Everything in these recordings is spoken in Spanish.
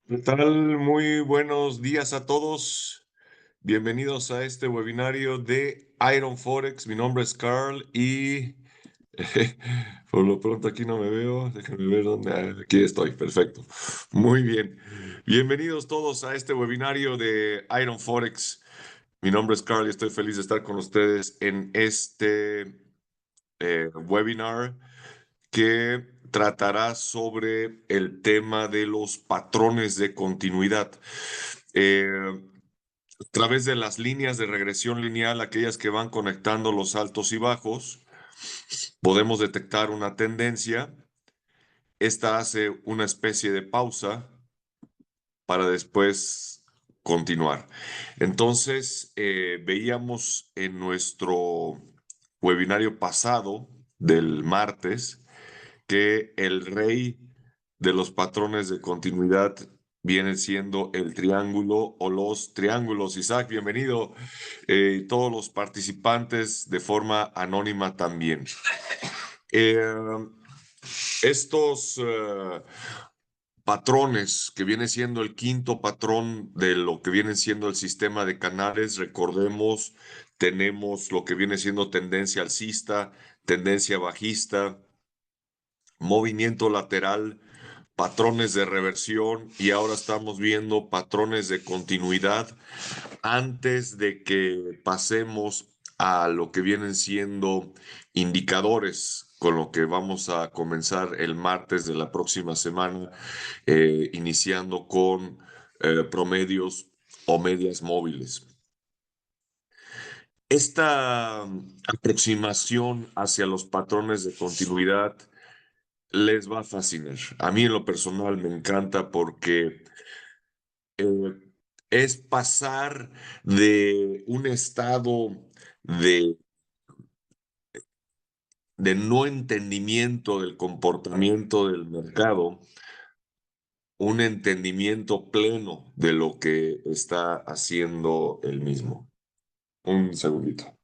¿Qué tal? Muy buenos días a todos. Bienvenidos a este webinario de Iron Forex. Mi nombre es Carl y por lo pronto aquí no me veo. Déjenme ver dónde. Aquí estoy. Perfecto. Muy bien. Bienvenidos todos a este webinario de Iron Forex. Mi nombre es Carl y estoy feliz de estar con ustedes en este webinar que tratará sobre el tema de los patrones de continuidad. A través de las líneas de regresión lineal, aquellas que van conectando los altos y bajos, podemos detectar una tendencia. Esta hace una especie de pausa para después continuar. Entonces, veíamos en nuestro webinario pasado del martes que el rey de los patrones de continuidad viene siendo el triángulo o los triángulos. Isaac, bienvenido. Todos los participantes de forma anónima también. Eh, estos patrones, que viene siendo el quinto patrón de lo que viene siendo el sistema de canales, recordemos, tenemos lo que viene siendo tendencia alcista, tendencia bajista, movimiento lateral, patrones de reversión y ahora estamos viendo patrones de continuidad antes de que pasemos a lo que vienen siendo indicadores, con lo que vamos a comenzar el martes de la próxima semana, iniciando con promedios o medias móviles. Esta aproximación hacia los patrones de continuidad les va a fascinar. A mí en lo personal me encanta porque eh, es pasar de un estado de, de no entendimiento del comportamiento del mercado, un entendimiento pleno de lo que está haciendo el mismo. Un segundito.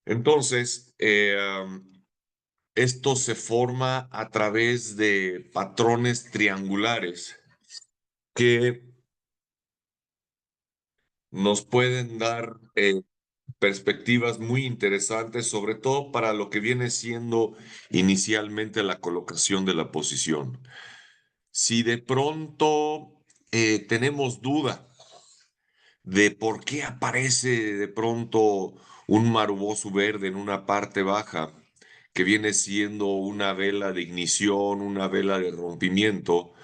Entonces, esto se forma a través de patrones triangulares que nos pueden dar perspectivas muy interesantes, sobre todo para lo que viene siendo inicialmente la colocación de la posición. Si de pronto tenemos duda de por qué aparece de pronto un maruboso verde en una parte baja, que viene siendo una vela de ignición, una vela de rompimiento,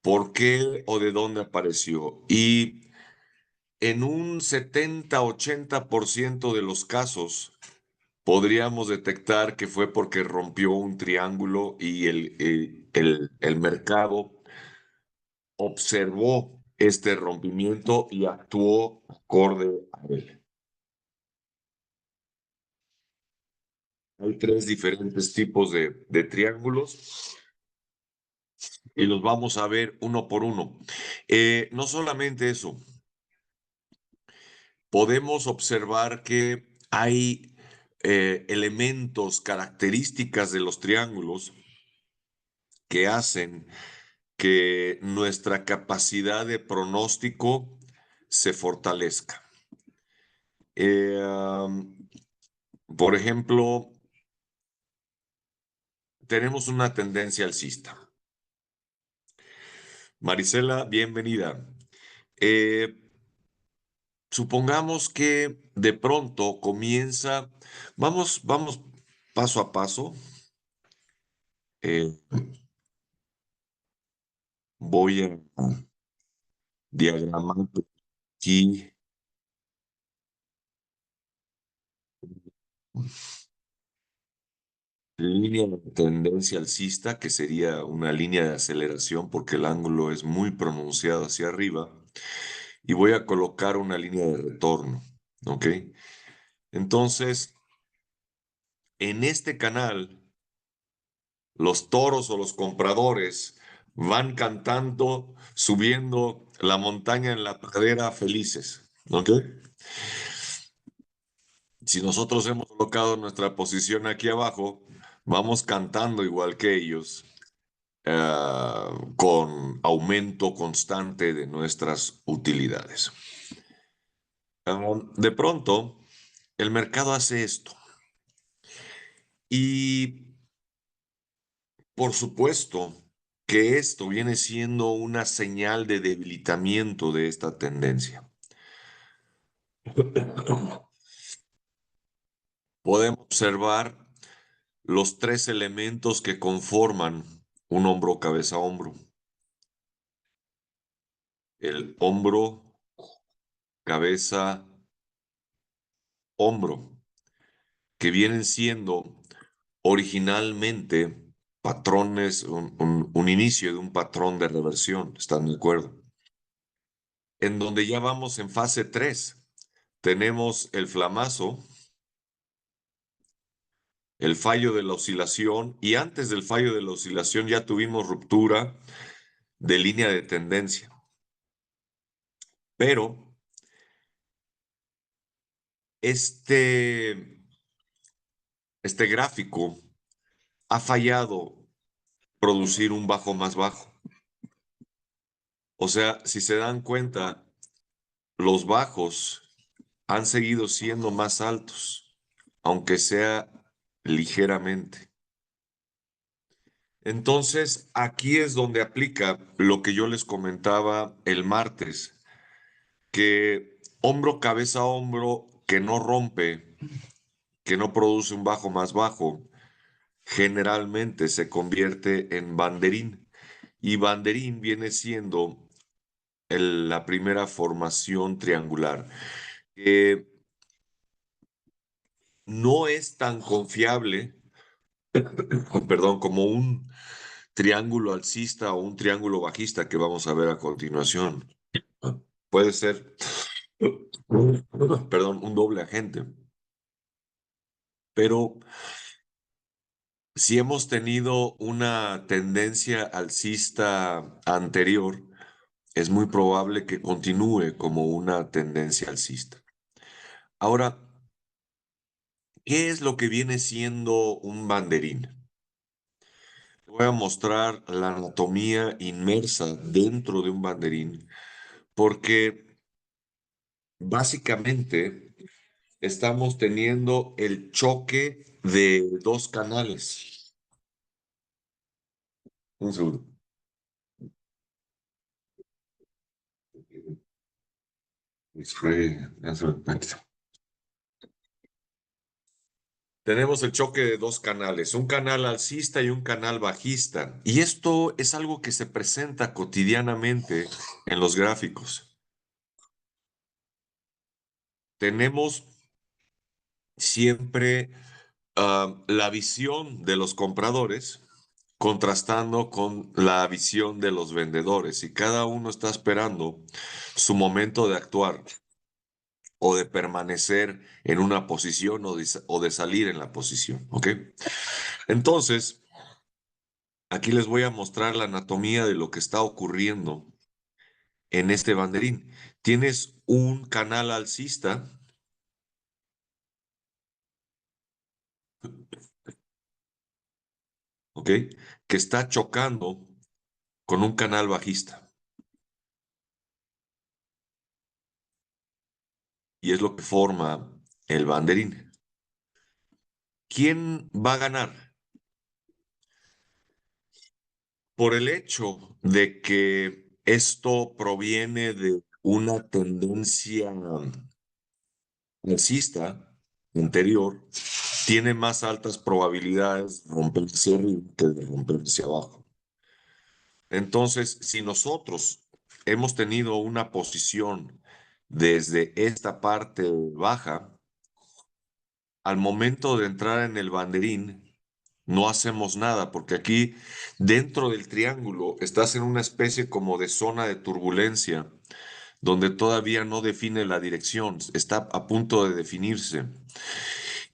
¿por qué o de dónde apareció? Y en un 70-80% de los casos, podríamos detectar que fue porque rompió un triángulo y el mercado observó este rompimiento y actuó acorde a él. Hay tres diferentes tipos de triángulos y los vamos a ver uno por uno. No solamente eso, podemos observar que hay elementos, características de los triángulos que hacen que nuestra capacidad de pronóstico se fortalezca. Por ejemplo, tenemos una tendencia alcista. Marisela, bienvenida. Eh, Supongamos que de pronto comienza, vamos paso a paso. Eh, Voy a diagramar aquí línea de tendencia alcista, que sería una línea de aceleración porque el ángulo es muy pronunciado hacia arriba, y voy a colocar una línea de retorno, ¿ok? Entonces, en este canal, los toros o los compradores van cantando, subiendo la montaña en la pradera felices, ¿ok? Si nosotros hemos colocado nuestra posición aquí abajo, vamos cantando igual que ellos, con aumento constante de nuestras utilidades. De pronto, el mercado hace esto. Y por supuesto que esto viene siendo una señal de debilitamiento de esta tendencia. Podemos observar los tres elementos que conforman un hombro, cabeza, hombro. El hombro, cabeza, hombro, que vienen siendo originalmente patrones, un inicio de un patrón de reversión, ¿están de acuerdo? En donde ya vamos en fase 3, tenemos el flamazo, el fallo de la oscilación, y antes del fallo de la oscilación ya tuvimos ruptura de línea de tendencia. Pero este gráfico ha fallado producir un bajo más bajo. O sea, si se dan cuenta, los bajos han seguido siendo más altos, aunque sea ligeramente. Entonces, aquí es donde aplica lo que yo les comentaba el martes, que hombro, cabeza, hombro, que no rompe, que no produce un bajo más bajo, generalmente se convierte en banderín. Y banderín viene siendo la primera formación triangular. No es tan confiable, perdón, como un triángulo alcista o un triángulo bajista que vamos a ver a continuación. Puede ser, perdón, un doble agente. Pero si hemos tenido una tendencia alcista anterior, es muy probable que continúe como una tendencia alcista. Ahora, ¿qué es lo que viene siendo un banderín? Te voy a mostrar la anatomía inmersa dentro de un banderín, porque básicamente estamos teniendo el choque de dos canales. Un segundo. Tenemos el choque de dos canales, un canal alcista y un canal bajista. Y esto es algo que se presenta cotidianamente en los gráficos. Tenemos siempre la visión de los compradores contrastando con la visión de los vendedores y cada uno está esperando su momento de actuar o de permanecer en una posición o de salir en la posición, ¿ok? Entonces, aquí les voy a mostrar la anatomía de lo que está ocurriendo en este banderín. Tienes un canal alcista, ¿ok? Que está chocando con un canal bajista. Y es lo que forma el banderín. ¿Quién va a ganar? Por el hecho de que esto proviene de una tendencia alcista anterior, tiene más altas probabilidades de romperse arriba que de romperse abajo. Entonces, si nosotros hemos tenido una posición desde esta parte baja, al momento de entrar en el banderín, no hacemos nada, porque aquí dentro del triángulo estás en una especie como de zona de turbulencia, donde todavía no define la dirección, está a punto de definirse.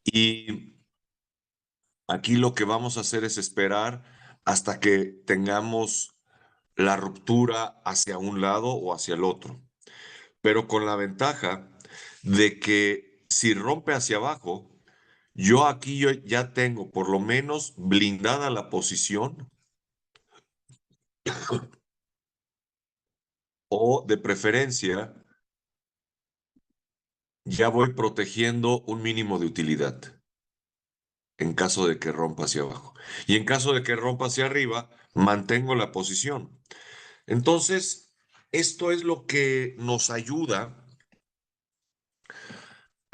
Y aquí lo que vamos a hacer es esperar hasta que tengamos la ruptura hacia un lado o hacia el otro, pero con la ventaja de que si rompe hacia abajo, yo aquí yo ya tengo por lo menos blindada la posición o de preferencia ya voy protegiendo un mínimo de utilidad en caso de que rompa hacia abajo. Y en caso de que rompa hacia arriba, mantengo la posición. Entonces, esto es lo que nos ayuda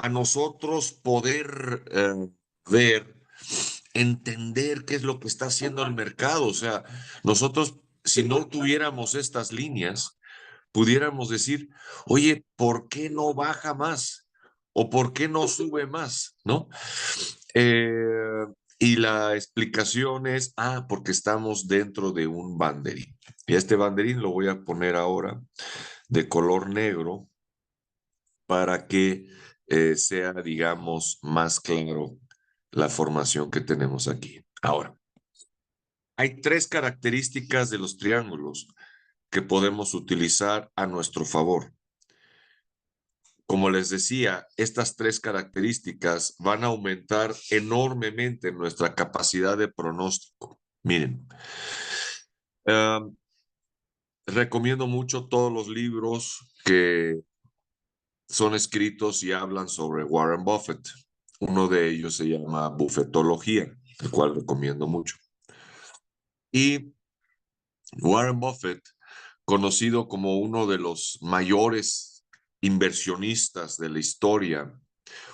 a nosotros poder ver, entender qué es lo que está haciendo el mercado. O sea, nosotros, si no tuviéramos estas líneas, pudiéramos decir, oye, ¿por qué no baja más? ¿O por qué no sube más? ¿No? Eh, y la explicación es, porque estamos dentro de un banderín. Y este banderín lo voy a poner ahora de color negro para que sea, digamos, más claro la formación que tenemos aquí. Ahora, hay tres características de los triángulos que podemos utilizar a nuestro favor. Como les decía, estas tres características van a aumentar enormemente nuestra capacidad de pronóstico. Miren, um, recomiendo mucho todos los libros que son escritos y hablan sobre Warren Buffett. Uno de ellos se llama Buffetología, el cual recomiendo mucho. Y Warren Buffett, conocido como uno de los mayores inversionistas de la historia,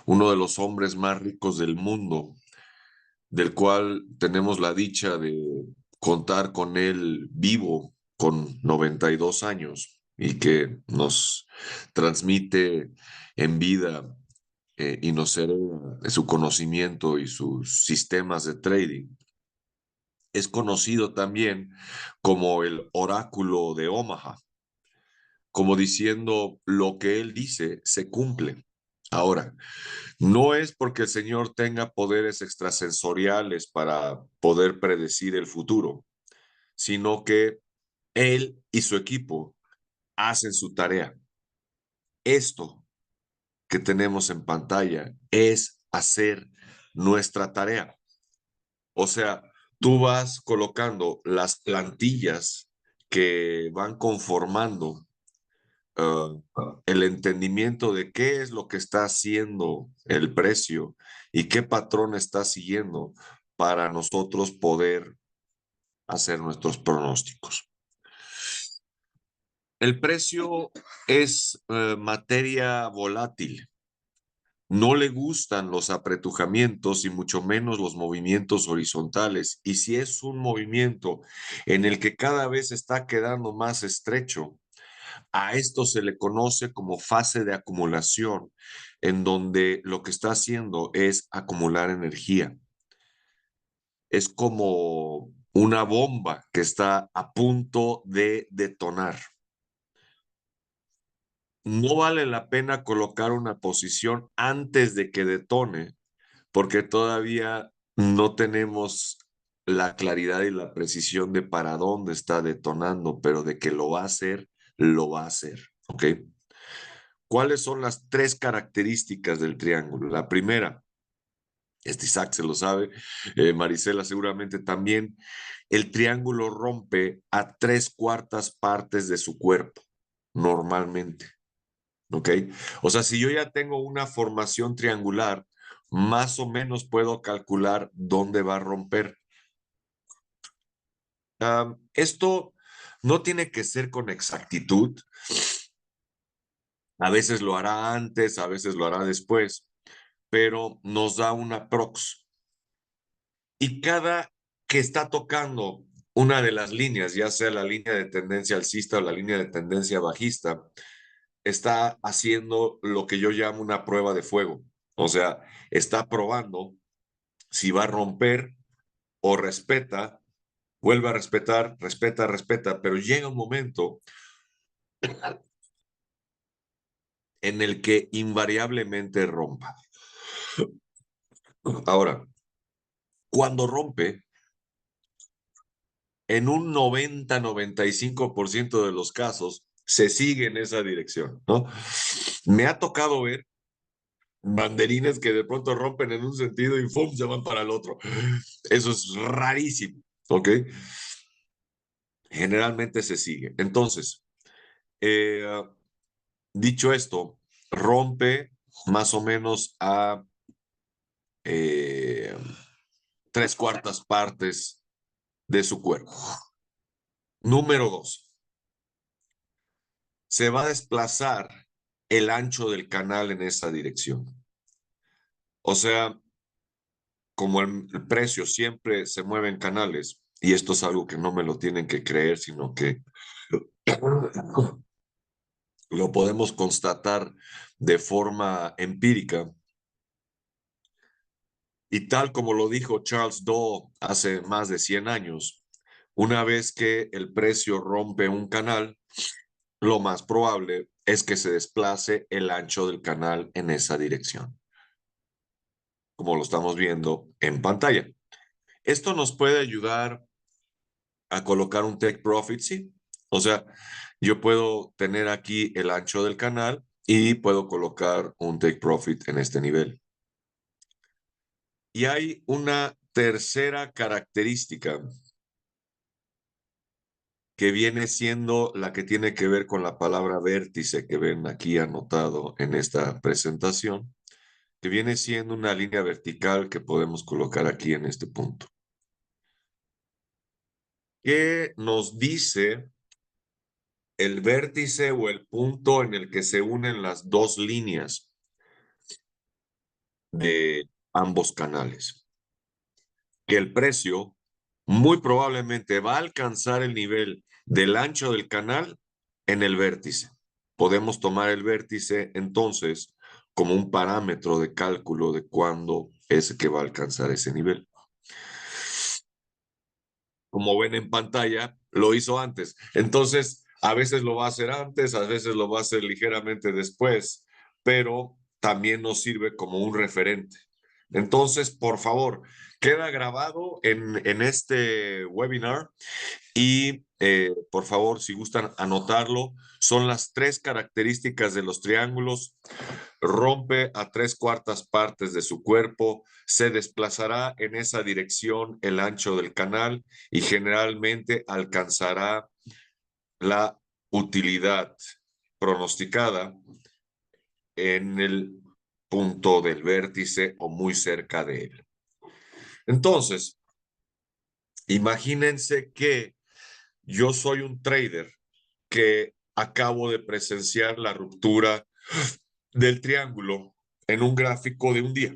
uno de los hombres más ricos del mundo, del cual tenemos la dicha de contar con él vivo con 92 años y que nos transmite en vida y nos hereda su conocimiento y sus sistemas de trading. Es conocido también como el oráculo de Omaha, como diciendo lo que él dice se cumple. Ahora, no es porque el Señor tenga poderes extrasensoriales para poder predecir el futuro, sino que él y su equipo hacen su tarea. Esto que tenemos en pantalla es hacer nuestra tarea. O sea, tú vas colocando las plantillas que van conformando uh, el entendimiento de qué es lo que está haciendo el precio y qué patrón está siguiendo para nosotros poder hacer nuestros pronósticos. El precio es materia volátil. No le gustan los apretujamientos y mucho menos los movimientos horizontales. Y si es un movimiento en el que cada vez está quedando más estrecho, a esto se le conoce como fase de acumulación, en donde lo que está haciendo es acumular energía. Es como una bomba que está a punto de detonar. No vale la pena colocar una posición antes de que detone, porque todavía no tenemos la claridad y la precisión de para dónde está detonando, pero de que lo va a hacer, lo va a hacer. ¿Ok? ¿Cuáles son las tres características del triángulo? La primera, Isaac se lo sabe, Marisela seguramente también, el triángulo rompe a 3/4 partes de su cuerpo, normalmente. ¿Ok? O sea, si yo ya tengo una formación triangular, más o menos puedo calcular dónde va a romper. Esto no tiene que ser con exactitud. A veces lo hará antes, a veces lo hará después, pero nos da una prox. Y cada que está tocando una de las líneas, ya sea la línea de tendencia alcista o la línea de tendencia bajista, está haciendo lo que yo llamo una prueba de fuego. O sea, está probando si va a romper o respeta, vuelve a respetar, respeta, pero llega un momento en el que invariablemente rompa. Ahora, cuando rompe, en un 90-95% de los casos, se sigue en esa dirección, ¿no? Me ha tocado ver banderines que de pronto rompen en un sentido y ¡fum! Se van para el otro. Eso es rarísimo, ¿ok? Generalmente se sigue. Entonces, eh, dicho esto, rompe más o menos a eh, tres cuartas partes de su cuerpo. Número dos, se va a desplazar el ancho del canal en esa dirección. O sea, como el precio siempre se mueve en canales, y esto es algo que no me lo tienen que creer, sino que lo podemos constatar de forma empírica. Y tal como lo dijo Charles Dow hace más de 100 años, una vez que el precio rompe un canal, lo más probable es que se desplace el ancho del canal en esa dirección, como lo estamos viendo en pantalla. Esto nos puede ayudar a colocar un take profit, sí. O sea, yo puedo tener aquí el ancho del canal y puedo colocar un take profit en este nivel. Y hay una tercera característica que viene siendo la que tiene que ver con la palabra vértice que ven aquí anotado en esta presentación, que viene siendo una línea vertical que podemos colocar aquí en este punto. ¿Qué nos dice el vértice o el punto en el que se unen las dos líneas de ambos canales? Que el precio muy probablemente va a alcanzar el nivel del ancho del canal en el vértice. Podemos tomar el vértice entonces como un parámetro de cálculo de cuándo es que va a alcanzar ese nivel. Como ven en pantalla, lo hizo antes. Entonces, a veces lo va a hacer antes, a veces lo va a hacer ligeramente después, pero también nos sirve como un referente. Entonces, por favor, queda grabado en este webinar y por favor, si gustan anotarlo, son las tres características de los triángulos. Rompe a tres cuartas partes de su cuerpo, se desplazará en esa dirección el ancho del canal y generalmente alcanzará la utilidad pronosticada en el punto del vértice o muy cerca de él. Entonces, imagínense que yo soy un trader que acabo de presenciar la ruptura del triángulo en un gráfico de un día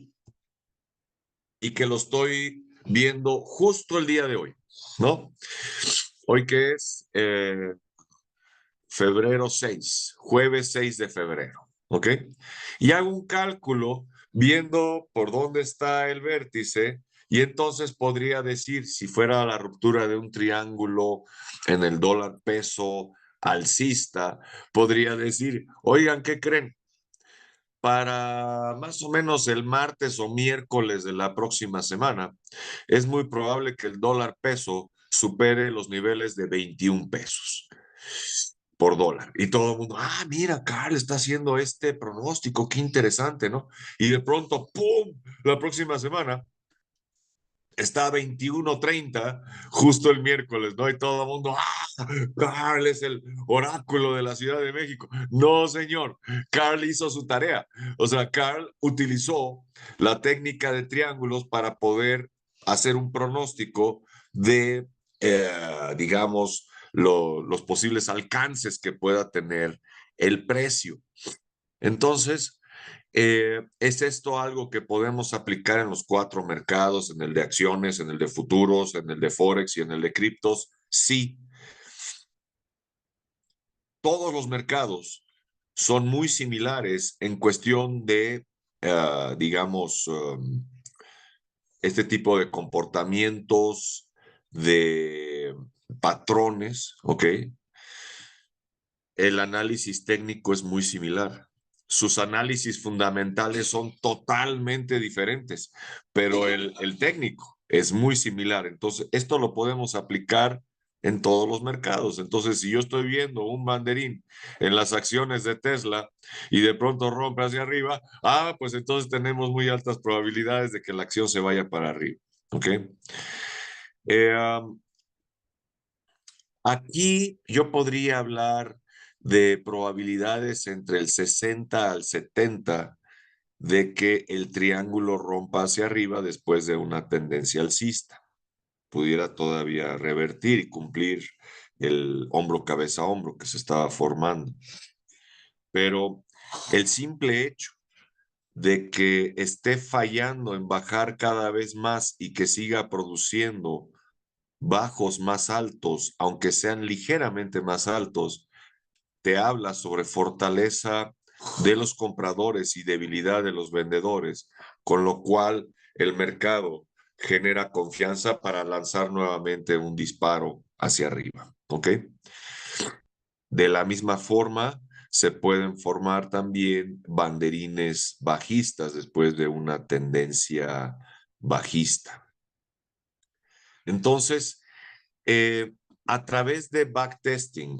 y que lo estoy viendo justo el día de hoy, ¿no? Hoy que es febrero 6, jueves 6 de febrero, ¿ok? Y hago un cálculo viendo por dónde está el vértice y entonces podría decir, si fuera la ruptura de un triángulo en el dólar peso alcista, podría decir, oigan, ¿qué creen? Para más o menos el martes o miércoles de la próxima semana, es muy probable que el dólar peso supere los niveles de 21 pesos por dólar. Y todo el mundo, ah, mira, Carl está haciendo este pronóstico, qué interesante, ¿no? Y de pronto, ¡pum!, la próxima semana está a 21:30 justo el miércoles, ¿no? Y todo el mundo, ¡ah! Carl es el oráculo de la Ciudad de México. No, señor, Carl hizo su tarea. O sea, Carl utilizó la técnica de triángulos para poder hacer un pronóstico de, digamos, los posibles alcances que pueda tener el precio. Entonces, ¿es esto algo que podemos aplicar en los cuatro mercados, en el de acciones, en el de futuros, en el de Forex y en el de criptos? Sí, todos los mercados son muy similares en cuestión de, digamos, este tipo de comportamientos, de patrones, ¿ok? El análisis técnico es muy similar. Sus análisis fundamentales son totalmente diferentes, pero el técnico es muy similar. Entonces, esto lo podemos aplicar en todos los mercados. Entonces, si yo estoy viendo un banderín en las acciones de Tesla y de pronto rompe hacia arriba, pues entonces tenemos muy altas probabilidades de que la acción se vaya para arriba. ¿Ok? Eh, Aquí yo podría hablar de probabilidades entre el 60 al 70 de que el triángulo rompa hacia arriba después de una tendencia alcista. Pudiera todavía revertir y cumplir el hombro cabeza a hombro que se estaba formando. Pero el simple hecho de que esté fallando en bajar cada vez más y que siga produciendo bajos más altos, aunque sean ligeramente más altos, te habla sobre fortaleza de los compradores y debilidad de los vendedores, con lo cual el mercado genera confianza para lanzar nuevamente un disparo hacia arriba. ¿Ok? De la misma forma, se pueden formar también banderines bajistas después de una tendencia bajista. Entonces, a través de backtesting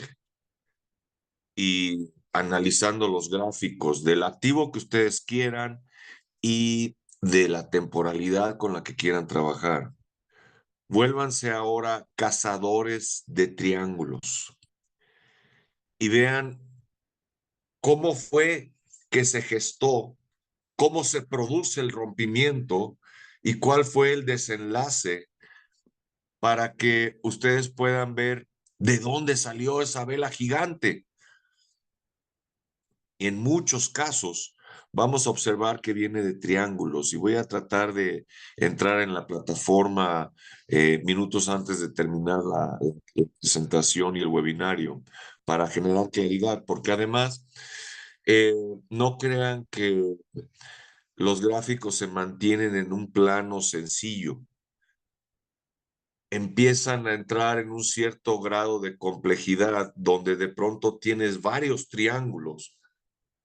y analizando los gráficos del activo que ustedes quieran y de la temporalidad con la que quieran trabajar, vuélvanse ahora cazadores de triángulos y vean cómo fue que se gestó, cómo se produce el rompimiento y cuál fue el desenlace para que ustedes puedan ver de dónde salió esa vela gigante. En muchos casos vamos a observar que viene de triángulos y voy a tratar de entrar en la plataforma minutos antes de terminar la presentación y el webinario para generar claridad, porque además eh, no crean que los gráficos se mantienen en un plano sencillo. Empiezan a entrar en un cierto grado de complejidad donde de pronto tienes varios triángulos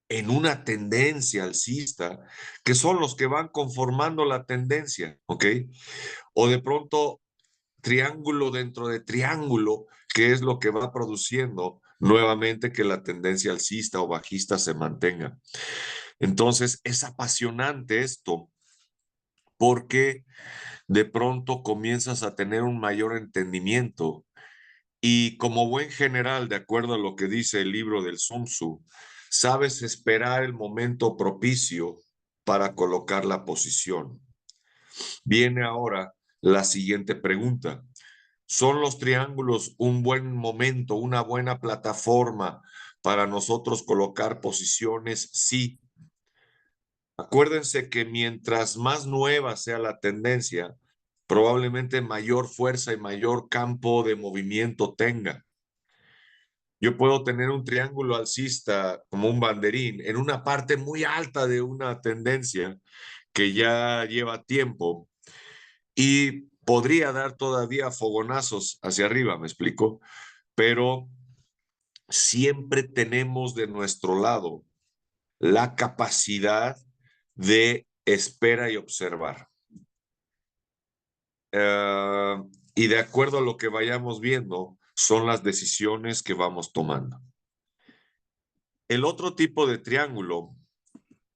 en una tendencia alcista, que son los que van conformando la tendencia, ¿ok? O de pronto triángulo dentro de triángulo, que es lo que va produciendo nuevamente que la tendencia alcista o bajista se mantenga. Entonces, es apasionante esto porque de pronto comienzas a tener un mayor entendimiento y como buen general, de acuerdo a lo que dice el libro del Sun Tzu, sabes esperar el momento propicio para colocar la posición. Viene ahora la siguiente pregunta. ¿Son los triángulos un buen momento, una buena plataforma para nosotros colocar posiciones? Sí. Acuérdense que mientras más nueva sea la tendencia, probablemente mayor fuerza y mayor campo de movimiento tenga. Yo puedo tener un triángulo alcista como un banderín en una parte muy alta de una tendencia que ya lleva tiempo y podría dar todavía fogonazos hacia arriba, ¿me explico? Pero siempre tenemos de nuestro lado la capacidad de espera y observar. Y de acuerdo a lo que vayamos viendo, son las decisiones que vamos tomando. El otro tipo de triángulo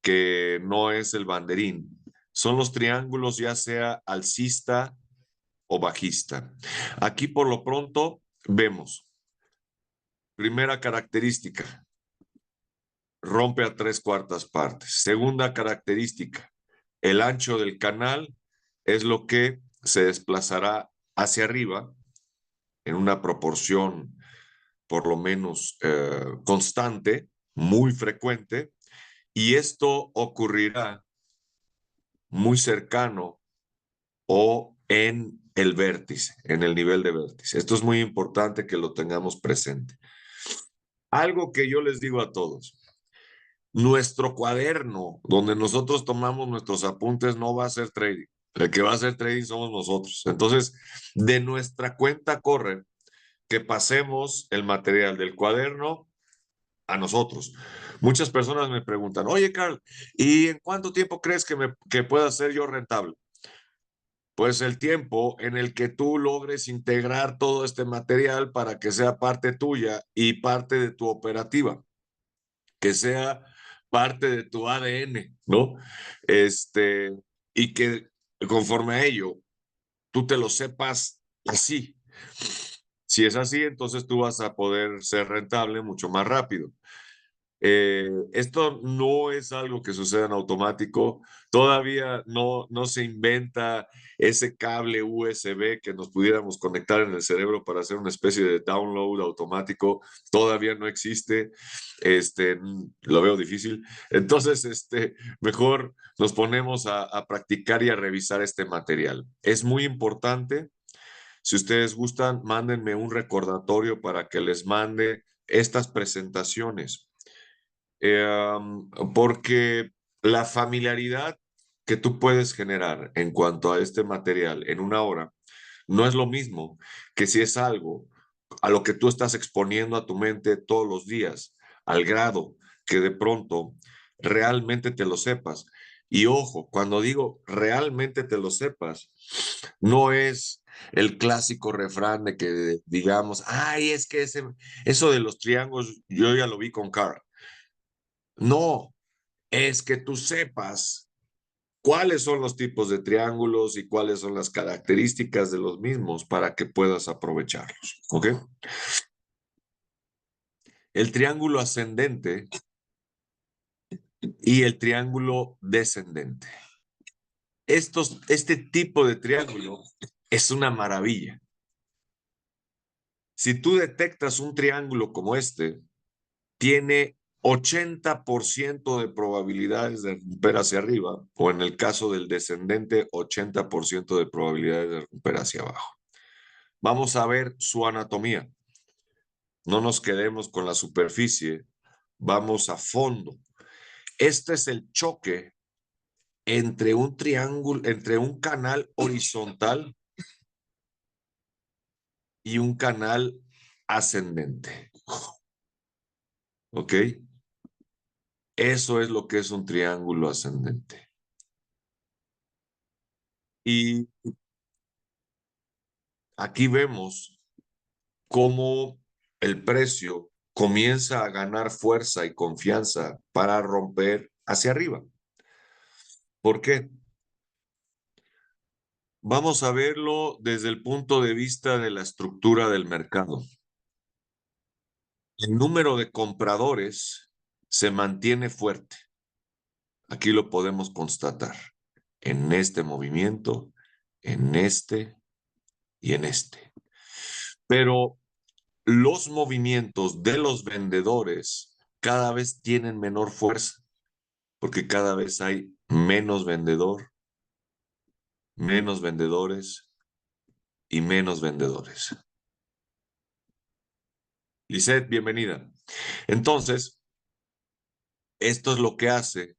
que no es el banderín son los triángulos ya sea alcista o bajista. Aquí por lo pronto vemos, primera característica, rompe a 3/4 partes. Segunda característica, el ancho del canal es lo que se desplazará hacia arriba en una proporción por lo menos constante, muy frecuente, y esto ocurrirá muy cercano o en el vértice, en el nivel de vértice. Esto es muy importante que lo tengamos presente. Algo que yo les digo a todos, nuestro cuaderno donde nosotros tomamos nuestros apuntes no va a ser trading. El que va a hacer trading somos nosotros. Entonces, de nuestra cuenta corre que pasemos el material del cuaderno a nosotros. Muchas personas me preguntan, oye, Carl, ¿y en cuánto tiempo crees que pueda ser yo rentable? Pues el tiempo en el que tú logres integrar todo este material para que sea parte tuya y parte de tu operativa, que sea parte de tu ADN, ¿no? Este, y que conforme a ello, tú te lo sepas así. Si es así, entonces tú vas a poder ser rentable mucho más rápido. Esto no es algo que suceda en automático. Todavía no se inventa ese cable USB que nos pudiéramos conectar en el cerebro para hacer una especie de download automático. Todavía no existe. Lo veo difícil. Entonces, mejor nos ponemos a practicar y a revisar este material. Es muy importante. Si ustedes gustan, mándenme un recordatorio para que les mande estas presentaciones, porque la familiaridad que tú puedes generar en cuanto a este material en una hora no es lo mismo que si es algo a lo que tú estás exponiendo a tu mente todos los días, al grado que de pronto realmente te lo sepas. Y ojo, cuando digo realmente te lo sepas, no es el clásico refrán de que digamos, ay, es que eso de los triángulos, yo ya lo vi con Carl. No, es que tú sepas cuáles son los tipos de triángulos y cuáles son las características de los mismos para que puedas aprovecharlos. ¿Ok? El triángulo ascendente y el triángulo descendente. Este tipo de triángulo es una maravilla. Si tú detectas un triángulo como este, tiene 80% de probabilidades de romper hacia arriba, o en el caso del descendente, 80% de probabilidades de romper hacia abajo. Vamos a ver su anatomía. No nos quedemos con la superficie, vamos a fondo. Este es el choque entre un triángulo, entre un canal horizontal y un canal ascendente. ¿Ok? Eso es lo que es un triángulo ascendente. Y aquí vemos cómo el precio comienza a ganar fuerza y confianza para romper hacia arriba. ¿Por qué? Vamos a verlo desde el punto de vista de la estructura del mercado. El número de compradores se mantiene fuerte. Aquí lo podemos constatar en este movimiento, en este y en este. Pero los movimientos de los vendedores cada vez tienen menor fuerza, porque cada vez hay menos vendedores y menos vendedores. Lisette, bienvenida. Entonces, esto es lo que hace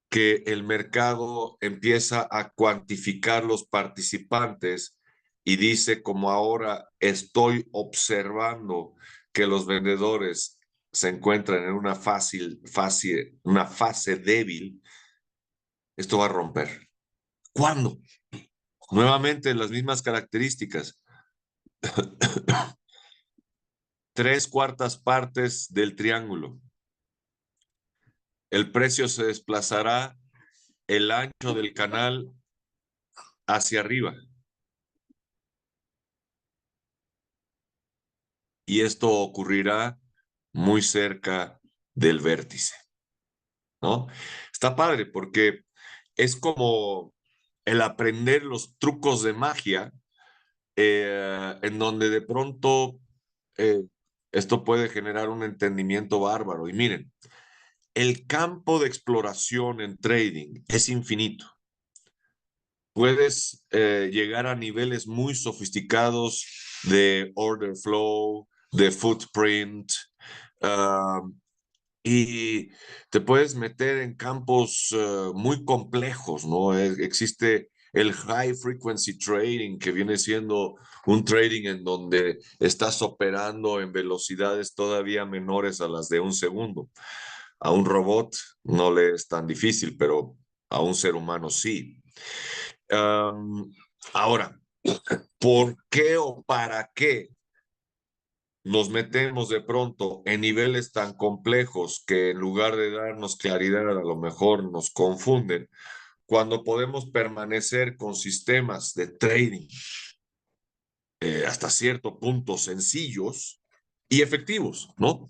que el mercado empieza a cuantificar los participantes y dice, como ahora estoy observando que los vendedores se encuentran en una fase débil, esto va a romper. ¿Cuándo? Nuevamente las mismas características. 3/4 del triángulo. El precio se desplazará el ancho del canal hacia arriba. Y esto ocurrirá muy cerca del vértice, ¿no? Está padre porque es como el aprender los trucos de magia, en donde de pronto eh, esto puede generar un entendimiento bárbaro. Y miren, el campo de exploración en trading es infinito. Puedes llegar a niveles muy sofisticados de order flow, de footprint, uh, y te puedes meter en campos muy complejos, ¿no? Existe el high frequency trading, que viene siendo un trading en donde estás operando en velocidades todavía menores a las de un segundo. A un robot no le es tan difícil, pero a un ser humano sí. Um, Ahora, ¿por qué o para qué nos metemos de pronto en niveles tan complejos que en lugar de darnos claridad a lo mejor nos confunden, cuando podemos permanecer con sistemas de trading hasta cierto punto sencillos y efectivos, ¿no?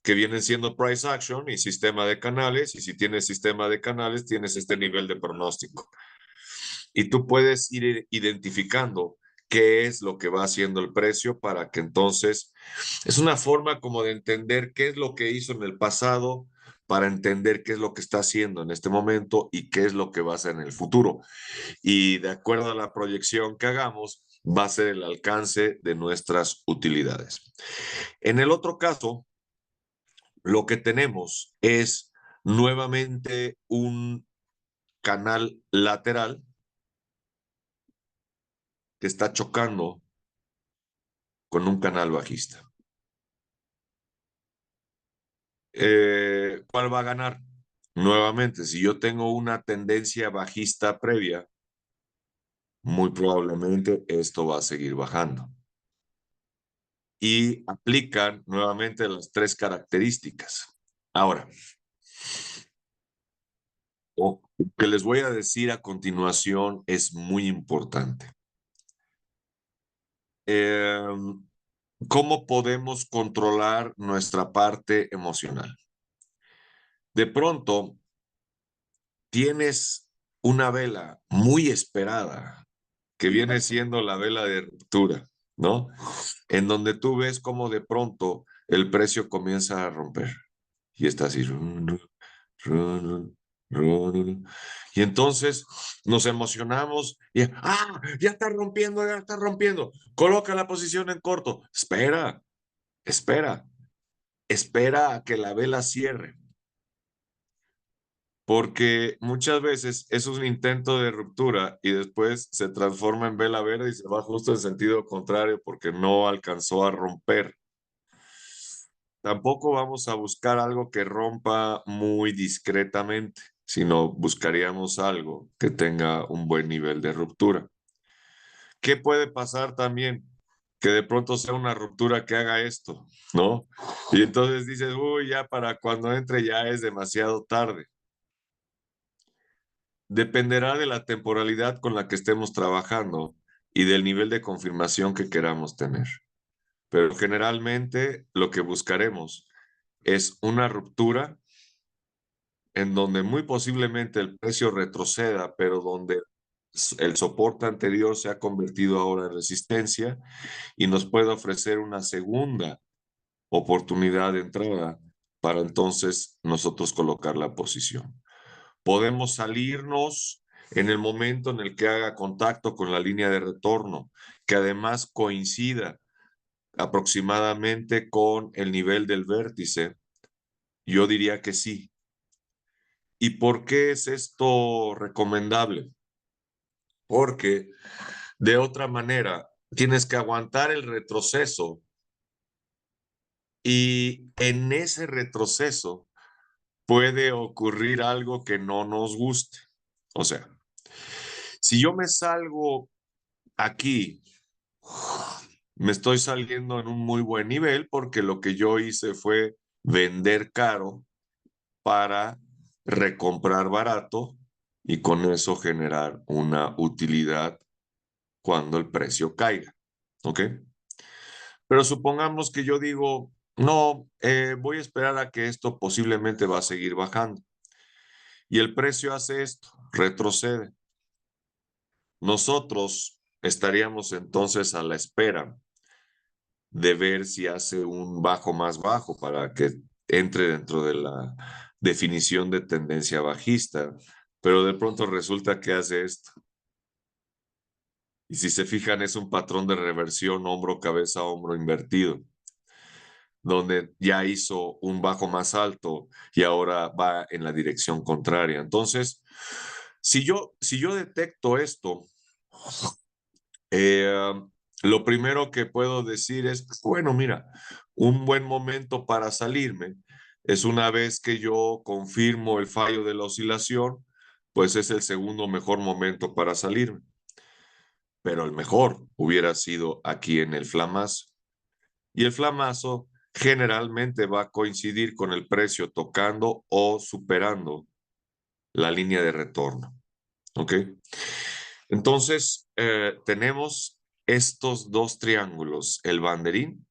Que vienen siendo price action y sistema de canales, y si tienes sistema de canales, tienes este nivel de pronóstico. Y tú puedes ir identificando qué es lo que va haciendo el precio para que entonces es una forma como de entender qué es lo que hizo en el pasado para entender qué es lo que está haciendo en este momento y qué es lo que va a hacer en el futuro. Y de acuerdo a la proyección que hagamos, va a ser el alcance de nuestras utilidades. En el otro caso, lo que tenemos es nuevamente un canal lateral que está chocando con un canal bajista. ¿Cuál va a ganar? Nuevamente, si yo tengo una tendencia bajista previa, muy probablemente esto va a seguir bajando. Y aplican nuevamente las tres características. Ahora, lo que les voy a decir a continuación es muy importante. ¿Cómo podemos controlar nuestra parte emocional? De pronto, tienes una vela muy esperada, que viene siendo la vela de ruptura, ¿no? En donde tú ves cómo de pronto el precio comienza a romper y está así. Run, run. Y entonces nos emocionamos y, ya está rompiendo, ya está rompiendo. Coloca la posición en corto. Espera, espera, espera a que la vela cierre. Porque muchas veces es un intento de ruptura y después se transforma en vela verde y se va justo en sentido contrario porque no alcanzó a romper. Tampoco vamos a buscar algo que rompa muy discretamente, sino buscaríamos algo que tenga un buen nivel de ruptura. ¿Qué puede pasar también? Que de pronto sea una ruptura que haga esto, ¿no? Y entonces dices, uy, ya para cuando entre ya es demasiado tarde. Dependerá de la temporalidad con la que estemos trabajando y del nivel de confirmación que queramos tener. Pero generalmente lo que buscaremos es una ruptura en donde muy posiblemente el precio retroceda, pero donde el soporte anterior se ha convertido ahora en resistencia y nos puede ofrecer una segunda oportunidad de entrada para entonces nosotros colocar la posición. Podemos salirnos en el momento en el que haga contacto con la línea de retorno, que además coincida aproximadamente con el nivel del vértice. Yo diría que sí. ¿Y por qué es esto recomendable? Porque de otra manera tienes que aguantar el retroceso y en ese retroceso puede ocurrir algo que no nos guste. O sea, si yo me salgo aquí, me estoy saliendo en un muy buen nivel porque lo que yo hice fue vender caro para recomprar barato y con eso generar una utilidad cuando el precio caiga. ¿Ok? Pero supongamos que yo digo, no, voy a esperar a que esto posiblemente va a seguir bajando. Y el precio hace esto, retrocede. Nosotros estaríamos entonces a la espera de ver si hace un bajo más bajo para que entre dentro de la definición de tendencia bajista, pero de pronto resulta que hace esto. Y si se fijan, es un patrón de reversión hombro, cabeza, hombro invertido, donde ya hizo un bajo más alto y ahora va en la dirección contraria. Entonces, si yo detecto esto, Eh, lo primero que puedo decir es, bueno, mira, un buen momento para salirme es una vez que yo confirmo el fallo de la oscilación, pues es el segundo mejor momento para salirme. pero el mejor hubiera sido aquí en el flamazo. Y el flamazo generalmente va a coincidir con el precio tocando o superando la línea de retorno. ¿Ok? Entonces, tenemos estos dos triángulos, el banderín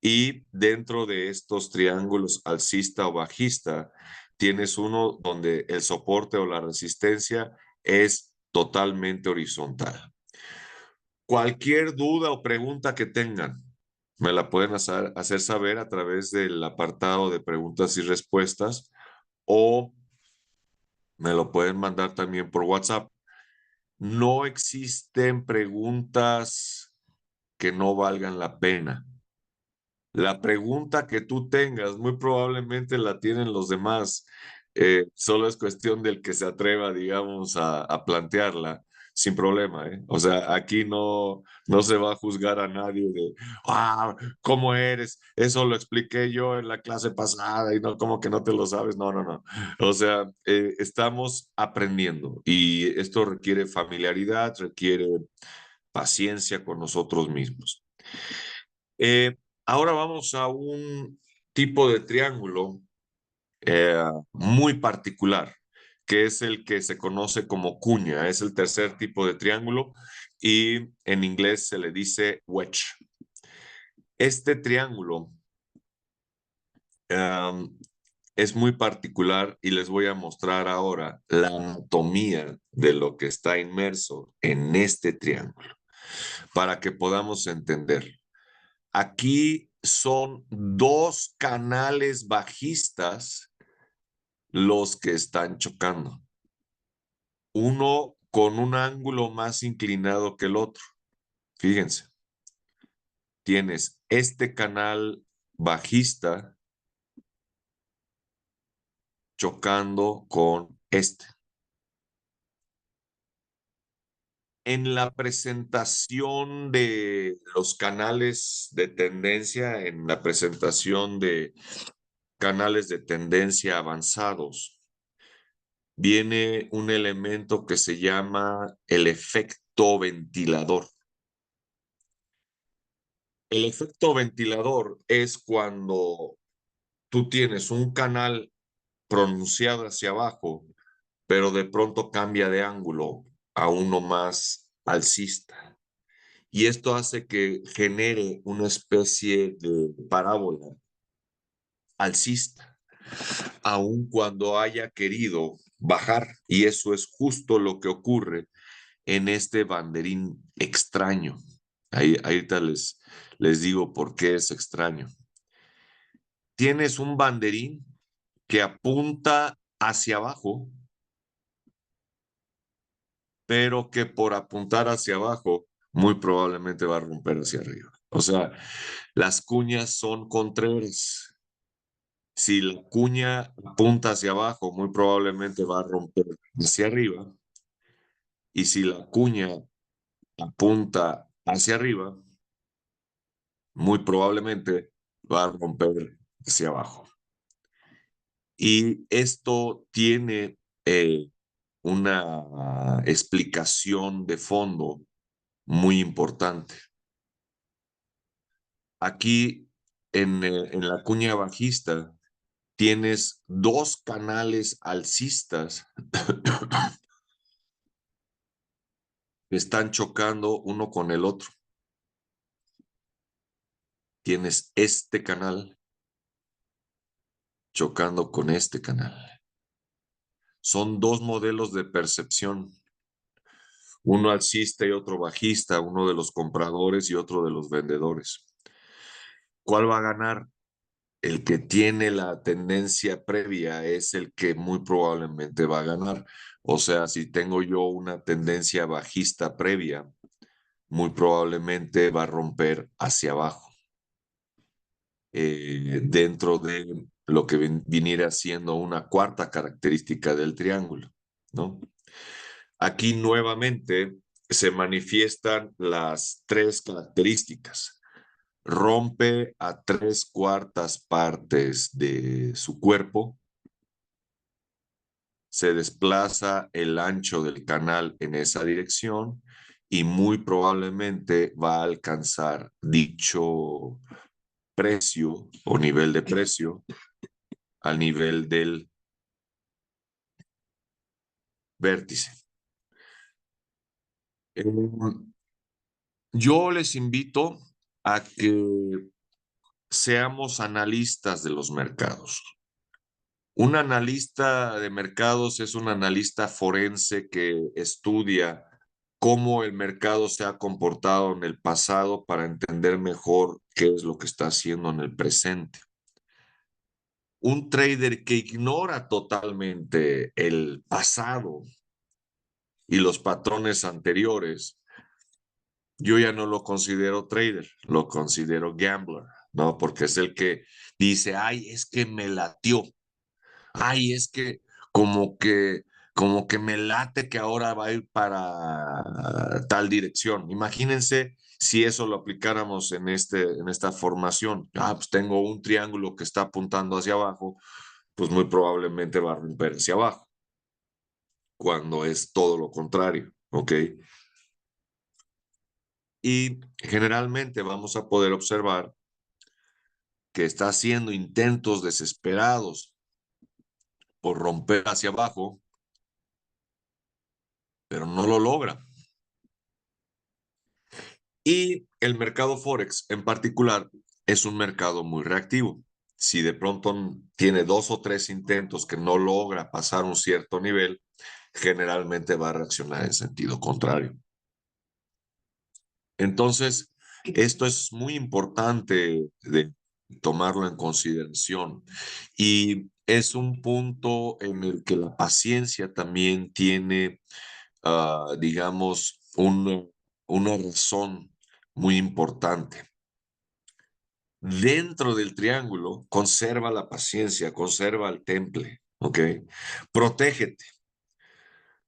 y dentro de estos triángulos alcista o bajista, tienes uno donde el soporte o la resistencia es totalmente horizontal. Cualquier duda o pregunta que tengan, me la pueden hacer saber a través del apartado de preguntas y respuestas o me lo pueden mandar también por WhatsApp. No existen preguntas que no valgan la pena. La pregunta que tú tengas, muy probablemente la tienen los demás. Solo es cuestión del que se atreva, digamos, a plantearla sin problema, ¿eh? O sea, aquí no se va a juzgar a nadie de, ¿cómo eres? Eso lo expliqué yo en la clase pasada y no, como que no te lo sabes. No, no, no. O sea, estamos aprendiendo y esto requiere familiaridad, requiere paciencia con nosotros mismos. Eh, Ahora vamos a un tipo de triángulo muy particular, que es el que se conoce como cuña. Es el tercer tipo de triángulo y en inglés se le dice wedge. Este triángulo um, es muy particular y les voy a mostrar ahora la anatomía de lo que está inmerso en este triángulo para que podamos entender. Aquí son dos canales bajistas los que están chocando. Uno con un ángulo más inclinado que el otro. Fíjense, tienes este canal bajista chocando con este. En la presentación de los canales de tendencia, en la presentación de canales de tendencia avanzados, viene un elemento que se llama el efecto ventilador. El efecto ventilador es cuando tú tienes un canal pronunciado hacia abajo, pero de pronto cambia de ángulo a uno más alcista. Y esto hace que genere una especie de parábola alcista, aun cuando haya querido bajar. Y eso es justo lo que ocurre en este banderín extraño. Ahorita les digo por qué es extraño. Tienes un banderín que apunta hacia abajo, pero que por apuntar hacia abajo, muy probablemente va a romper hacia arriba. O sea, las cuñas son contreras. Si la cuña apunta hacia abajo, muy probablemente va a romper hacia arriba. Y si la cuña apunta hacia arriba, muy probablemente va a romper hacia abajo. Y esto tiene una explicación de fondo muy importante. Aquí en la cuña bajista tienes dos canales alcistas que están chocando uno con el otro. Tienes este canal chocando con este canal. Son dos modelos de percepción, uno alcista y otro bajista, uno de los compradores y otro de los vendedores. ¿Cuál va a ganar? El que tiene la tendencia previa es el que muy probablemente va a ganar. O sea, si tengo yo una tendencia bajista previa, muy probablemente va a romper hacia abajo, dentro de lo que viniera siendo una cuarta característica del triángulo, ¿no? Aquí nuevamente se manifiestan las tres características. Rompe a 3/4 partes de su cuerpo, se desplaza el ancho del canal en esa dirección y muy probablemente va a alcanzar dicho precio o nivel de precio al nivel del vértice. Eh, yo les invito a que seamos analistas de los mercados. Un analista de mercados es un analista forense que estudia cómo el mercado se ha comportado en el pasado para entender mejor qué es lo que está haciendo en el presente. Un trader que ignora totalmente el pasado y los patrones anteriores, yo ya no lo considero trader, lo considero gambler, ¿no? Porque es el que dice, ay, es que me latió. Ay, es que como que, como que me late que ahora va a ir para tal dirección. Imagínense si eso lo aplicáramos en esta formación. Ah, pues tengo un triángulo que está apuntando hacia abajo, pues muy probablemente va a romper hacia abajo, cuando es todo lo contrario, ¿ok? Y generalmente vamos a poder observar que está haciendo intentos desesperados por romper hacia abajo, pero no lo logra. Y el mercado Forex en particular es un mercado muy reactivo. Si de pronto tiene dos o tres intentos que no logra pasar un cierto nivel, generalmente va a reaccionar en sentido contrario. Entonces, esto es muy importante de tomarlo en consideración y es un punto en el que la paciencia también tiene, digamos, una razón muy importante. Dentro del triángulo, conserva la paciencia, conserva el temple, ¿ok? Protégete.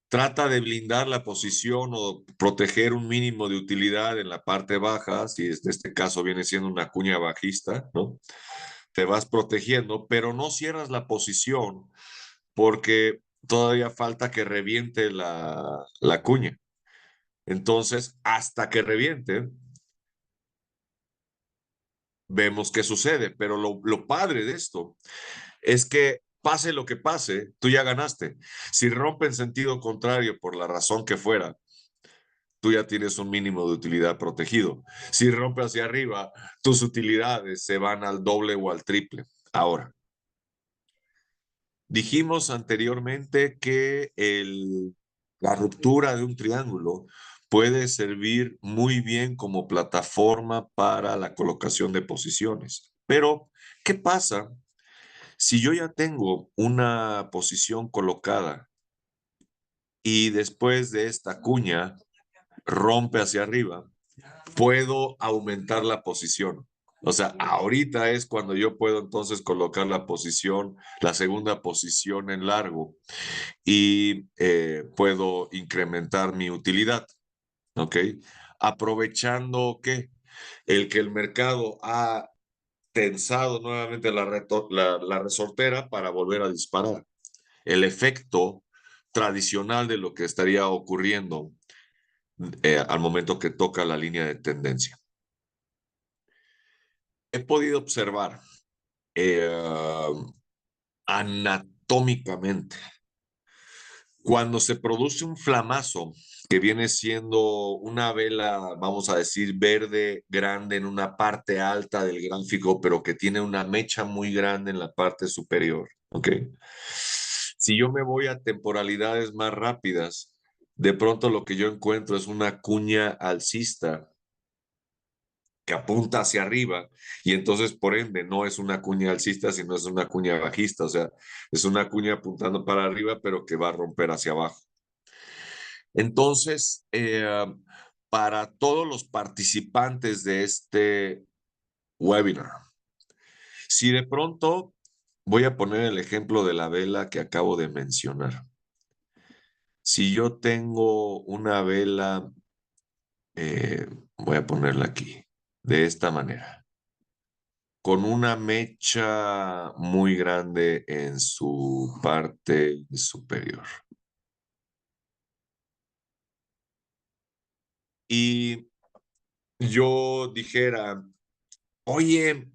Trata de blindar la posición o proteger un mínimo de utilidad en la parte baja, si en este caso viene siendo una cuña bajista, ¿no? Te vas protegiendo, pero no cierras la posición porque todavía falta que reviente la cuña. Entonces, hasta que reviente, vemos qué sucede. Pero lo padre de esto es que pase lo que pase, tú ya ganaste. Si rompe en sentido contrario por la razón que fuera, tú ya tienes un mínimo de utilidad protegido. Si rompe hacia arriba, tus utilidades se van al doble o al triple. Ahora, dijimos anteriormente que la ruptura de un triángulo puede servir muy bien como plataforma para la colocación de posiciones. Pero, ¿qué pasa si yo ya tengo una posición colocada y después de esta cuña rompe hacia arriba? Puedo aumentar la posición. O sea, ahorita es cuando yo puedo entonces colocar la posición, la segunda posición en largo y puedo incrementar mi utilidad, ¿ok? Aprovechando que el mercado ha tensado nuevamente la resortera para volver a disparar. El efecto tradicional de lo que estaría ocurriendo al momento que toca la línea de tendencia. He podido observar eh, anatómicamente cuando se produce un flamazo que viene siendo una vela, vamos a decir, verde grande en una parte alta del gráfico, pero que tiene una mecha muy grande en la parte superior, ¿ok? Si yo me voy a temporalidades más rápidas, de pronto lo que yo encuentro es una cuña alcista que apunta hacia arriba y entonces por ende no es una cuña alcista, sino es una cuña bajista, o sea, es una cuña apuntando para arriba, pero que va a romper hacia abajo. Entonces, para todos los participantes de este webinar, si de pronto voy a poner el ejemplo de la vela que acabo de mencionar. Si yo tengo una vela, voy a ponerla aquí, de esta manera, con una mecha muy grande en su parte superior. y yo dijera, oye,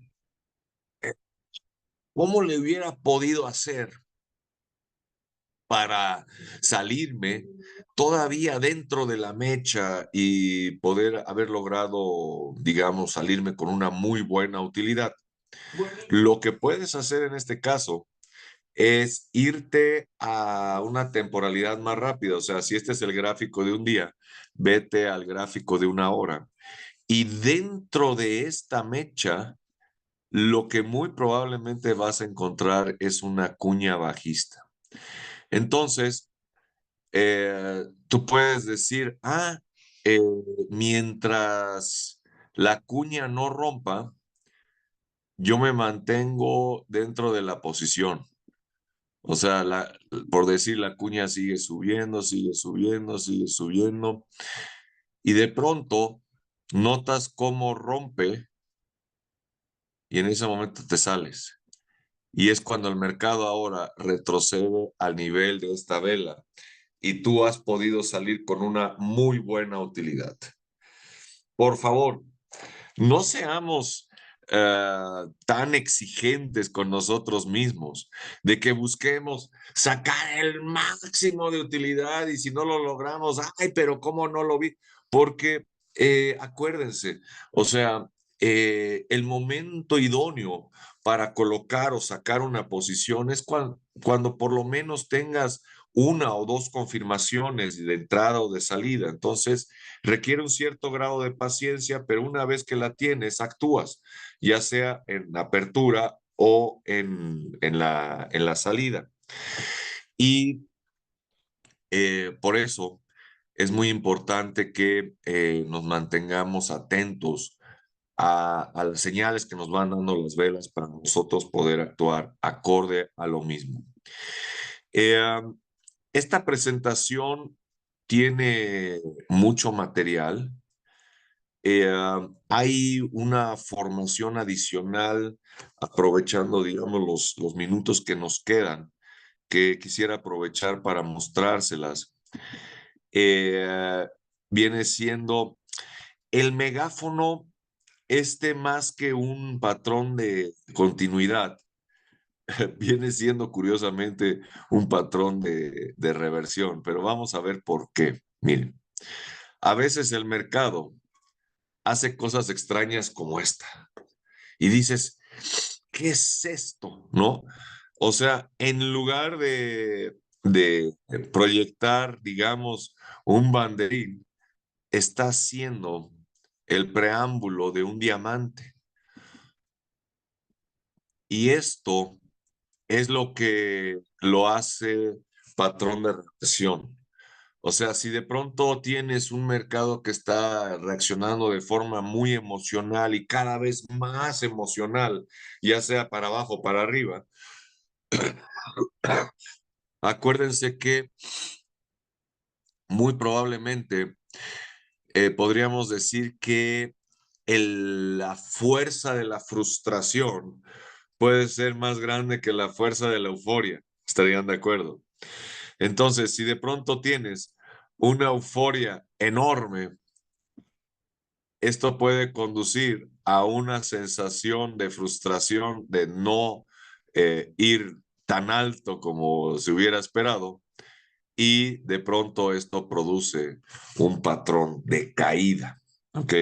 ¿cómo le hubiera podido hacer para salirme todavía dentro de la mecha y poder haber logrado, digamos, salirme con una muy buena utilidad? Lo que puedes hacer en este caso es irte a una temporalidad más rápida. O sea, si este es el gráfico de un día, vete al gráfico de una hora. Y dentro de esta mecha, lo que muy probablemente vas a encontrar es una cuña bajista. Entonces, tú puedes decir, eh, mientras la cuña no rompa, yo me mantengo dentro de la posición. O sea, por decir, la cuña sigue subiendo, sigue subiendo, sigue subiendo, y de pronto notas cómo rompe y en ese momento te sales. Y es cuando el mercado ahora retrocede al nivel de esta vela y tú has podido salir con una muy buena utilidad. Por favor, no seamos tan exigentes con nosotros mismos, de que busquemos sacar el máximo de utilidad y si no lo logramos, ay, pero ¿cómo no lo vi? Porque acuérdense, o sea, el momento idóneo para colocar o sacar una posición es cuando por lo menos tengas una o dos confirmaciones de entrada o de salida. Entonces, requiere un cierto grado de paciencia, pero una vez que la tienes, actúas, ya sea en apertura o en la salida. Y por eso es muy importante que nos mantengamos atentos a las señales que nos van dando las velas para nosotros poder actuar acorde a lo mismo. Eh, esta presentación tiene mucho material. Hay una formación adicional, aprovechando, digamos, los minutos que nos quedan, que quisiera aprovechar para mostrárselas. Eh, Viene siendo el megáfono, este más que un patrón de continuidad, viene siendo curiosamente un patrón de reversión, pero vamos a ver por qué. Miren, a veces el mercado hace cosas extrañas como esta. Y dices, ¿qué es esto? ¿No? O sea, en lugar de proyectar, digamos, un banderín, está haciendo el preámbulo de un diamante. Y esto es lo que lo hace patrón de reacción. O sea, si de pronto tienes un mercado que está reaccionando de forma muy emocional y cada vez más emocional, ya sea para abajo o para arriba, acuérdense que muy probablemente podríamos decir que la fuerza de la frustración puede ser más grande que la fuerza de la euforia. ¿Estarían de acuerdo? Entonces, si de pronto tienes una euforia enorme, esto puede conducir a una sensación de frustración de no ir tan alto como se hubiera esperado y de pronto esto produce un patrón de caída. ¿Ok?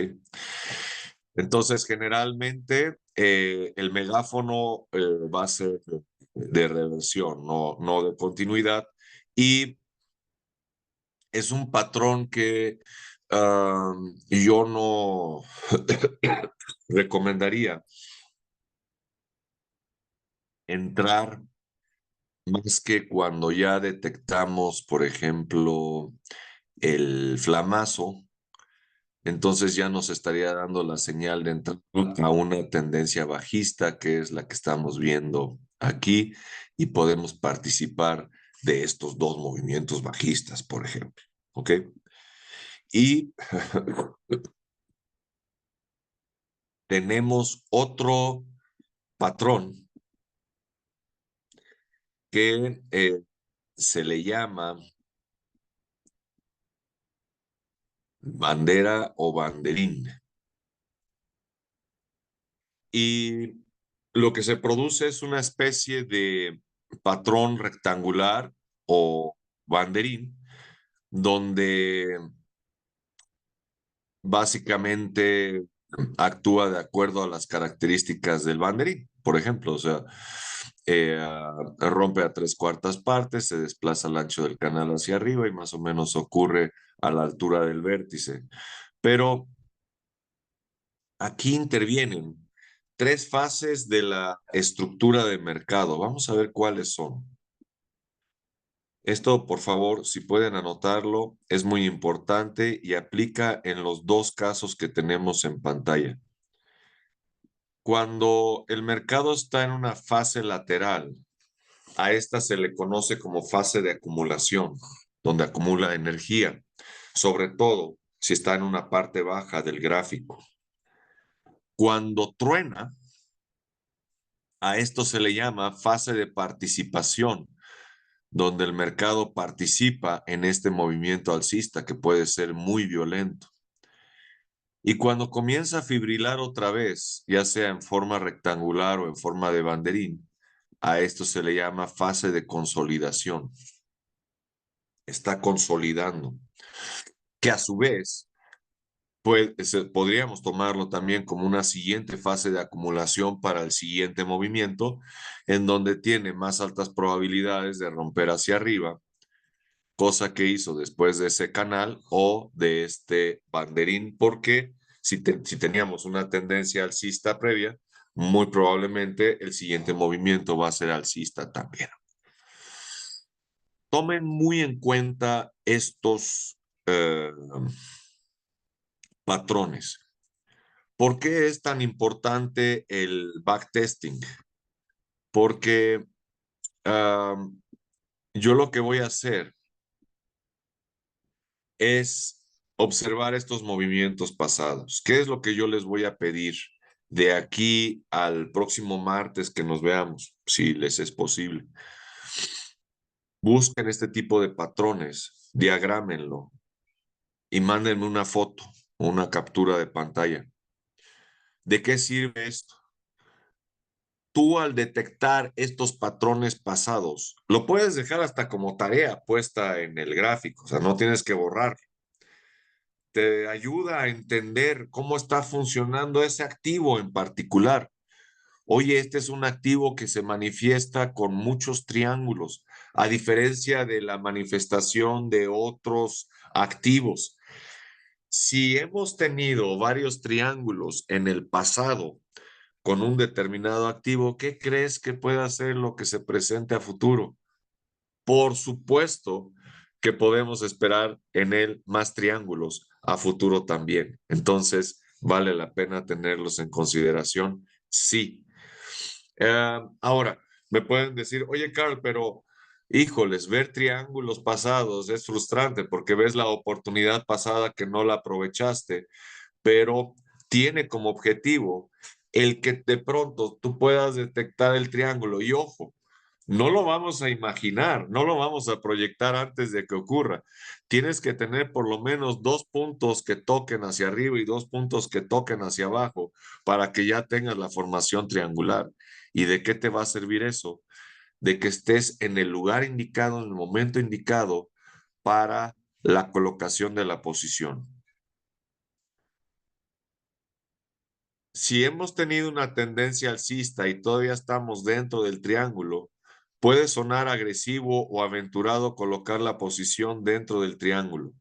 Entonces, generalmente el megáfono va a ser de reversión, no de continuidad. Y es un patrón que yo no recomendaría entrar más que cuando ya detectamos, por ejemplo, el flamazo, entonces ya nos estaría dando la señal de entrar a una tendencia bajista, que es la que estamos viendo aquí, y podemos participar de estos dos movimientos bajistas, por ejemplo. ¿Ok? Y tenemos otro patrón que se le llama bandera o banderín. Y lo que se produce es una especie de patrón rectangular o banderín, donde básicamente actúa de acuerdo a las características del banderín. Por ejemplo, o sea, rompe a tres cuartas partes, se desplaza al ancho del canal hacia arriba y más o menos ocurre a la altura del vértice. Pero aquí intervienen tres fases de la estructura de mercado. Vamos a ver cuáles son. Esto, por favor, si pueden anotarlo, es muy importante y aplica en los dos casos que tenemos en pantalla. Cuando el mercado está en una fase lateral, a esta se le conoce como fase de acumulación, donde acumula energía, sobre todo si está en una parte baja del gráfico. Cuando truena, a esto se le llama fase de participación, donde el mercado participa en este movimiento alcista que puede ser muy violento. Y cuando comienza a fibrilar otra vez, ya sea en forma rectangular o en forma de banderín, a esto se le llama fase de consolidación. Está consolidando, que a su vez pues, podríamos tomarlo también como una siguiente fase de acumulación para el siguiente movimiento, en donde tiene más altas probabilidades de romper hacia arriba, cosa que hizo después de ese canal o de este banderín, porque si teníamos una tendencia alcista previa, muy probablemente el siguiente movimiento va a ser alcista también. Tomen muy en cuenta estos patrones. ¿Por qué es tan importante el backtesting? Porque yo lo que voy a hacer es observar estos movimientos pasados. ¿Qué es lo que yo les voy a pedir de aquí al próximo martes que nos veamos, si les es posible? Busquen este tipo de patrones, diagrámenlo y mándenme una foto o una captura de pantalla. ¿De qué sirve esto? Tú al detectar estos patrones pasados, lo puedes dejar hasta como tarea puesta en el gráfico, o sea, no tienes que borrar. Te ayuda a entender cómo está funcionando ese activo en particular. Oye, este es un activo que se manifiesta con muchos triángulos, a diferencia de la manifestación de otros activos. Si hemos tenido varios triángulos en el pasado con un determinado activo, ¿qué crees que pueda ser lo que se presente a futuro? Por supuesto que podemos esperar en él más triángulos a futuro también. Entonces, ¿vale la pena tenerlos en consideración? Sí. Ahora, me pueden decir, oye, Carl, pero híjoles, ver triángulos pasados es frustrante porque ves la oportunidad pasada que no la aprovechaste, pero tiene como objetivo el que de pronto tú puedas detectar el triángulo. Y ojo, no lo vamos a imaginar, no lo vamos a proyectar antes de que ocurra. Tienes que tener por lo menos dos puntos que toquen hacia arriba y dos puntos que toquen hacia abajo para que ya tengas la formación triangular. ¿Y de qué te va a servir eso? De que estés en el lugar indicado, en el momento indicado para la colocación de la posición. Si hemos tenido una tendencia alcista y todavía estamos dentro del triángulo, puede sonar agresivo o aventurado colocar la posición dentro del triángulo,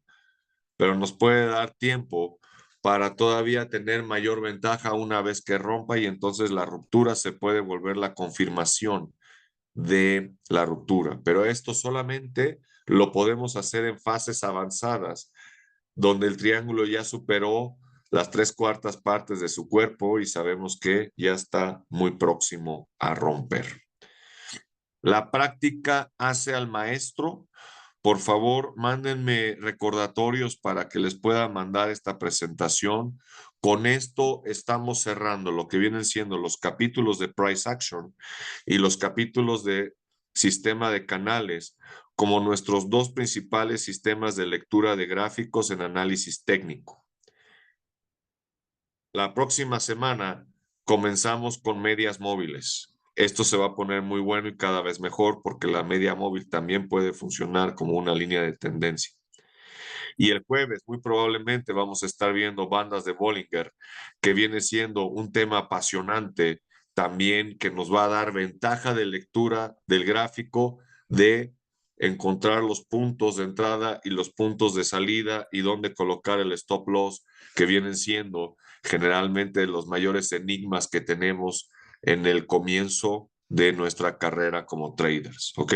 pero nos puede dar tiempo para todavía tener mayor ventaja una vez que rompa y entonces la ruptura se puede volver la confirmación de la ruptura. Pero esto solamente lo podemos hacer en fases avanzadas donde el triángulo ya superó las tres cuartas partes de su cuerpo y sabemos que ya está muy próximo a romper. La práctica hace al maestro. Por favor, mándenme recordatorios para que les pueda mandar esta presentación. Con esto estamos cerrando lo que vienen siendo los capítulos de Price Action y los capítulos de sistema de canales como nuestros dos principales sistemas de lectura de gráficos en análisis técnico. La próxima semana comenzamos con medias móviles. Esto se va a poner muy bueno y cada vez mejor porque la media móvil también puede funcionar como una línea de tendencia. Y el jueves, muy probablemente, vamos a estar viendo bandas de Bollinger, que viene siendo un tema apasionante también, que nos va a dar ventaja de lectura del gráfico, de encontrar los puntos de entrada y los puntos de salida y dónde colocar el stop loss, que vienen siendo generalmente los mayores enigmas que tenemos en el comienzo de nuestra carrera como traders, ¿ok?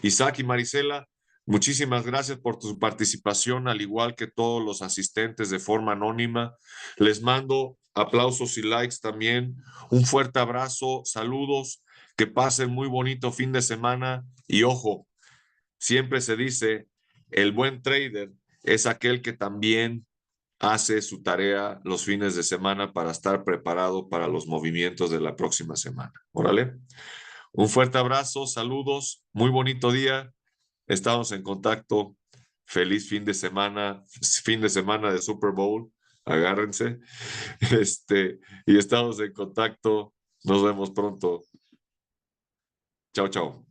Isaac y Marisela, muchísimas gracias por tu participación, al igual que todos los asistentes de forma anónima. Les mando aplausos y likes también. Un fuerte abrazo, saludos, que pasen muy bonito fin de semana y ojo, siempre se dice, el buen trader es aquel que también hace su tarea los fines de semana para estar preparado para los movimientos de la próxima semana. Órale. Un fuerte abrazo, saludos, muy bonito día. Estamos en contacto. Feliz fin de semana de Super Bowl. Agárrense. Y estamos en contacto. Nos vemos pronto. Chao, chao.